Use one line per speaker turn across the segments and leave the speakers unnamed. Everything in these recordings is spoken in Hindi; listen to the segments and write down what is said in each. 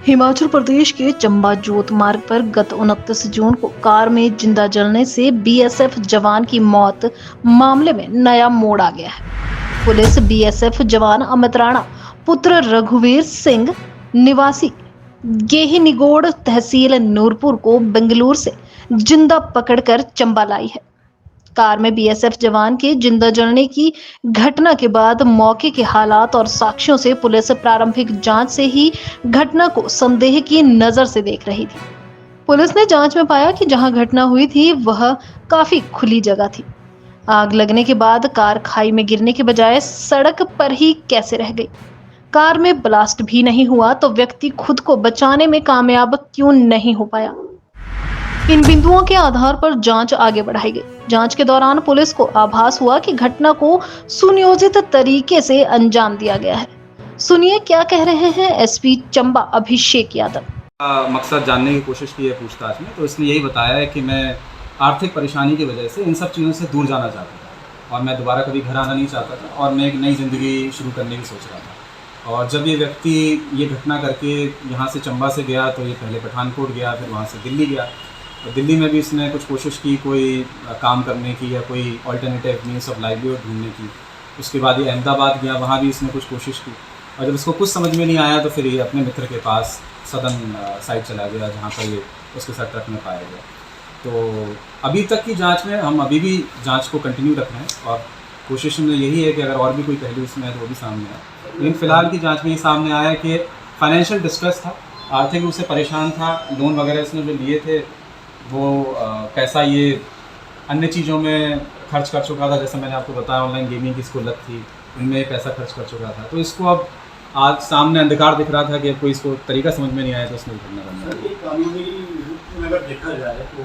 हिमाचल प्रदेश के चंबा जोत मार्ग पर गत 29 जून को कार में जिंदा जलने से बीएसएफ जवान की मौत मामले में नया मोड़ आ गया है। पुलिस बीएसएफ जवान अमित राणा पुत्र रघुवीर सिंह निवासी गेहिनीगोड़ तहसील नूरपुर को बेंगलुरु से जिंदा पकड़कर चंबा लाई है। कार में बीएसएफ जवान के जिंदा जलने की घटना के बाद मौके के हालात और साक्ष्यों से पुलिस प्रारंभिक जांच से ही घटना को संदेह की नजर से देख रही थी। पुलिस ने जांच में पाया कि जहां घटना हुई थी वह काफी खुली जगह थी। आग लगने के बाद कार खाई में गिरने के बजाय सड़क पर ही कैसे रह गई? कार में ब्लास्ट भी नहीं हुआ तो व्यक्ति खुद को बचाने में कामयाब क्यों नहीं हो पाया? इन बिंदुओं के आधार पर जांच आगे बढ़ाई गई। जांच के दौरान पुलिस को आभास हुआ कि घटना को सुनियोजित तरीके से अंजाम दिया गया है। सुनिए क्या कह रहे हैं एसपी चंबा अभिषेक यादव।
मकसद जानने की कोशिश की है पूछताछ में, तो इसने यही बताया है कि मैं आर्थिक परेशानी की वजह से इन सब चीज़ों से दूर जाना चाहता था और मैं दोबारा कभी घर आना नहीं चाहता था और मैं एक नई ज़िंदगी शुरू करने की सोच रहा था। और जब ये व्यक्ति ये घटना करके यहाँ से चंबा से गया तो ये पहले पठानकोट गया, फिर वहाँ से दिल्ली गया और दिल्ली में भी इसने कुछ कोशिश की कोई काम करने की या कोई अल्टरनेटिव मीन्स ऑफ लाइवलीहुड ढूंढने की। उसके बाद ये अहमदाबाद गया, वहाँ भी इसने कुछ कोशिश की और जब इसको कुछ समझ में नहीं आया तो फिर ये अपने मित्र के पास सदन साइड चला गया जहाँ पर ये उसके साथ ट्रक में पाया गया। तो अभी तक की जांच में हम अभी भी जांच को कंटिन्यू रख रहे हैं और कोशिश में यही है कि अगर और भी कोई पहलू इसमें है तो वो भी सामने आए। लेकिन फ़िलहाल की जांच में ये सामने आया कि फाइनेंशियल डिस्ट्रेस था, आर्थिक रूप से परेशान था, लोन वगैरह इसने जो लिए थे वो पैसा ये अन्य चीज़ों में खर्च कर चुका था। जैसे मैंने आपको बताया ऑनलाइन गेमिंग की इसको लत थी, उनमें पैसा खर्च कर चुका था। तो इसको अब आज सामने अंधकार दिख रहा था कि कोई इसको तरीका समझ में नहीं आया तो उसने घटना करना।
कानूनी रूप में अगर देखा जाए तो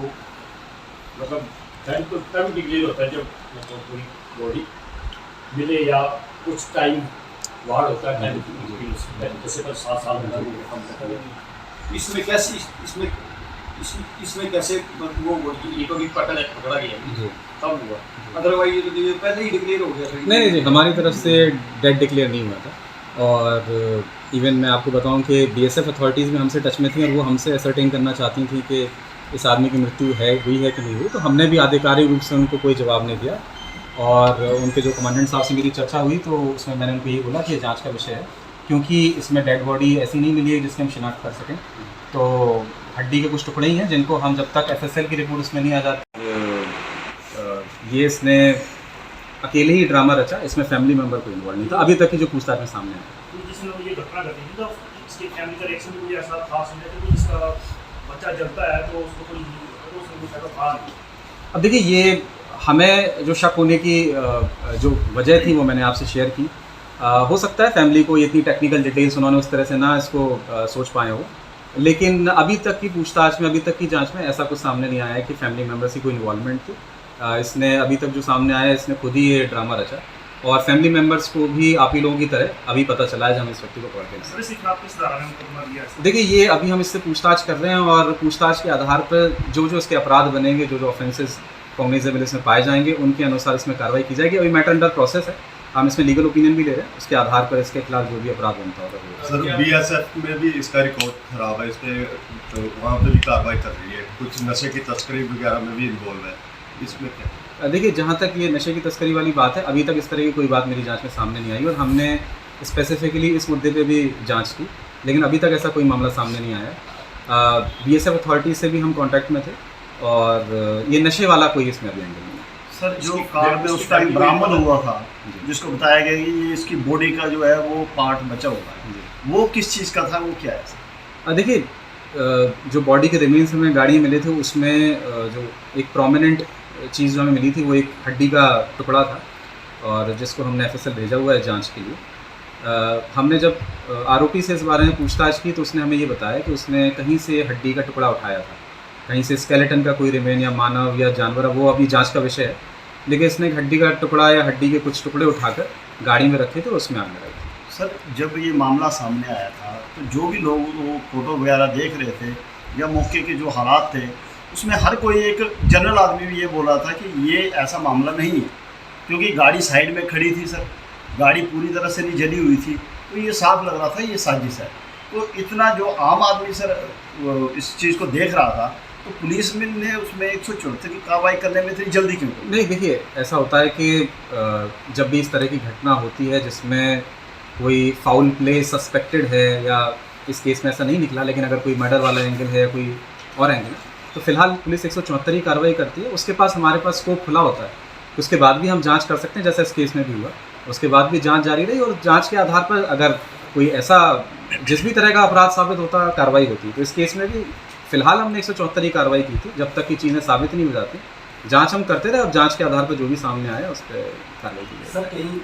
मतलब टाइम तो तब डिक्लेयर होता है जब मतलब कोई बॉडी मिले या कुछ टाइम वार्ड होता है जैसे पर 7 साल में। इसमें कैसे इसमें कैसे वो ये तो भी पकड़ा गया तब हुआ, अदरवाइज ये पहले ही डिक्लेयर हो गया था।
नहीं, हमारी तरफ से डेड डिक्लेयर नहीं हुआ था। और इवन मैं आपको बताऊं कि बीएसएफ अथॉरिटीज़ में हमसे टच में थी और वो हमसे असरटेन करना चाहती थी कि इस आदमी की मृत्यु हुई है कि नहीं हुई। तो हमने भी आधिकारिक रूप से उनको कोई जवाब नहीं दिया और उनके जो कमांडेंट साहब से मेरी चर्चा हुई तो उसमें मैंने उनको ये बोला कि जांच का विषय है, क्योंकि इसमें डेड बॉडी ऐसी नहीं मिली है जिसकी हम शिनाख्त कर सकें। तो हड्डी के कुछ टुकड़े ही हैं जिनको हम जब तक एफएसएल की रिपोर्ट उसमें नहीं आ जाती, ये इसने अकेले ही ड्रामा रचा, इसमें फैमिली मेंबर कोई इन्वॉल्व नहीं था अभी तक की जो पूछताछ में सामने आया।
जिसने ये घटना घटी थी तो इसके फैमिली का रिएक्शन भी ऐसा खास नहीं है कि जिसका बच्चा जलता है तो उसको कोई
अब देखिए, ये हमें जो शक होने की जो वजह थी वो मैंने आपसे शेयर की। हो सकता है फैमिली को इतनी टेक्निकल डिटेल्स उन्होंने उस तरह से ना इसको सोच पाए हो, लेकिन अभी तक की पूछताछ में, अभी तक की जांच में ऐसा कुछ सामने नहीं आया है कि फैमिली मेम्बर्स की कोई इन्वॉल्वमेंट थी। इसने अभी तक जो सामने आया है इसने खुद ही ये ड्रामा रचा और फैमिली मेम्बर्स को भी आप ही लोगों की तरह अभी पता चला है जब हम इस व्यक्ति को पकड़ के। देखिए, ये अभी हम इससे पूछताछ कर रहे हैं और पूछताछ के आधार पर जो इसके अपराध बनेंगे, जो ऑफेंसेस कॉग्निजेबल इसमें पाए जाएंगे, उनके अनुसार इसमें कार्रवाई की जाएगी। अभी मैटर अंडर प्रोसेस है, हम इसमें लीगल ओपिनियन भी ले रहे हैं, उसके आधार पर इसके खिलाफ जो भी अपराध बनता होगा।
सर, बीएसएफ में भी इसका रिकॉर्ड खराब है, इस पर तो वहाँ पर भी कार्रवाई कर रही है, कुछ नशे की तस्करी वगैरह में भी इन्वॉल्व है, इसमें क्या?
देखिए, जहाँ तक ये नशे की तस्करी वाली बात है, अभी तक इस तरह की कोई बात मेरी जांच में सामने नहीं आई और हमने स्पेसिफिकली इस मुद्दे पे भी जांच की, लेकिन अभी तक ऐसा कोई मामला सामने नहीं आया। बीएसएफ अथॉरिटी से भी हम कांटेक्ट में थे और ये नशे वाला कोई इसमें अभी एंगल नहीं है।
सर, जो कार में उस टाइम बरामद हुआ था, जिसको बताया गया कि ये इसकी बॉडी का जो है वो पार्ट बचा हुआ है, वो किस चीज़ का था, वो क्या है?
देखिए, जो बॉडी के रिमेन्स हमें गाड़ी में मिले थे उसमें जो एक प्रोमिनेंट चीज़ जो हमें मिली थी वो एक हड्डी का टुकड़ा था और जिसको हमने एफएसएल भेजा हुआ है जांच के लिए। हमने जब आरोपी से इस बारे में पूछताछ की तो उसने हमें ये बताया कि उसने कहीं से हड्डी का टुकड़ा उठाया था, कहीं से स्केलेटन का कोई रिमेन या मानव या जानवर, वो अभी जांच का विषय है, लेकिन इसने एक हड्डी का टुकड़ा या हड्डी के कुछ टुकड़े उठाकर गाड़ी में रखे थे, उसमें आग लगाई थी।
सर, जब ये मामला सामने आया था तो जो भी लोग वो फोटो वगैरह देख रहे थे या मौके के जो हालात थे उसमें हर कोई, एक जनरल आदमी भी ये बोल रहा था कि ये ऐसा मामला नहीं है, क्योंकि गाड़ी साइड में खड़ी थी। सर, गाड़ी पूरी तरह से नहीं जली हुई थी, तो ये साफ लग रहा था ये साजिश है। तो इतना जो आम आदमी सर इस चीज़ को देख रहा था, तो पुलिस में ने उसमें 174 की कार्रवाई करने में इतनी जल्दी क्यों की?
नहीं, देखिए ऐसा होता है कि जब भी इस तरह की घटना होती है जिसमें कोई फाउल प्ले सस्पेक्टेड है, या इस केस में ऐसा नहीं निकला, लेकिन अगर कोई मर्डर वाला एंगल है या कोई और एंगल है, तो फिलहाल पुलिस 174 की कार्रवाई करती है। उसके पास हमारे पास स्कोप खुला होता है, उसके बाद भी हम जांच कर सकते हैं, जैसा इस केस में भी हुआ। उसके बाद भी जांच जारी रही, और जांच के आधार पर अगर कोई ऐसा जिस भी तरह का अपराध साबित होता, कार्रवाई होती। तो इस केस में भी फिलहाल हमने 174 की कार्रवाई की थी, जब तक की चीज़ें साबित नहीं हो जाती। जांच हम करते रहे, और जांच के आधार पर जो भी सामने आया उस पर कार्रवाई की जाएगी।
सर कहीं